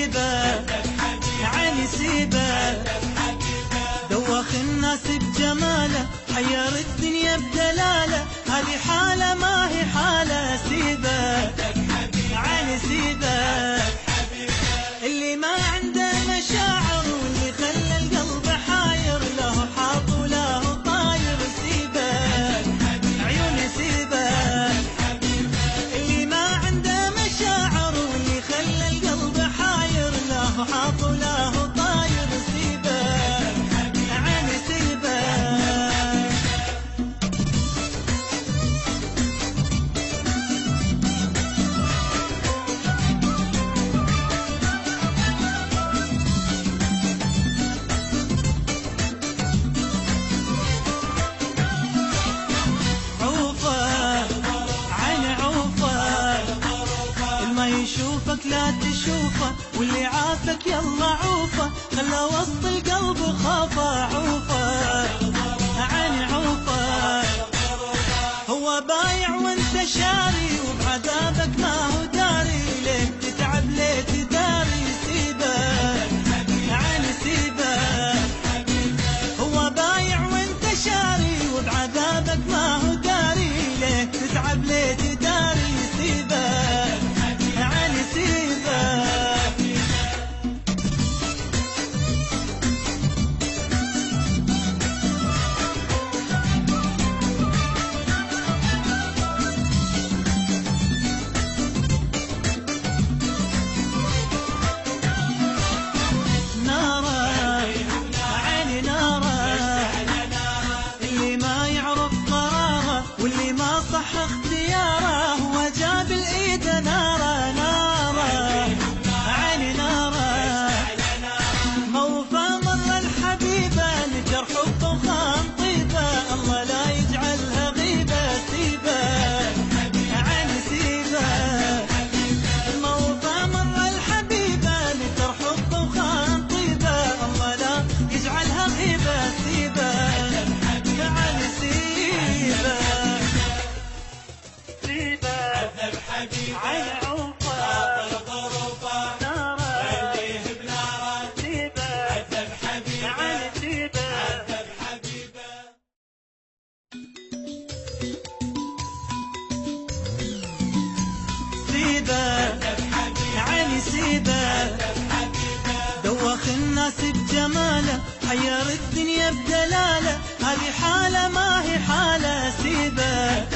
سيبه يعني سيبه، دوخ الناس بجماله، حير الدنيا بدلاله، هذه حالة ما هي حالة. سيبه يعني سيبه، اللي ما عنده مشاعر واللي خلى القلب حاير، له حاط وله طاير. سيبه عيوني سيبه، اللي ما عنده مشاعر واللي خلى القلب حاير، له حاط وله طاير. سيبه عيني سيبه. يشوفك لا تشوفه، واللي عافك يلا عوفه، خلى وسط القلب خافه. عوفه عيني عوفه، هو بايع وانت شاري، وبعذابك ما هو داري، ليه تتعب ليه تداري. سيبه عيني سيبه، هو بايع وانت شاري، وبعذابك ما هو داري، ليه تتعب ليه تداري. سيبه عيني سيبه. ناره عيني ناره، اللي ما يعرف قراره واللي ما صح اختياره، هو جاب الايد ناره. نجر حبه وخان طيبه، الله لا يجعلها غيبه. سيبه عيني سيبه، الموضى مر الحبيبه، نجر حبه وخان طيبه، الله لا يجعلها غيبه. سيبه عيني سيبه. سيبه عيني عوفه، عيني سيبه، دوخ الناس بجماله، حير الدنيا بدلاله، هذه حالة ما هي حالة. سيبه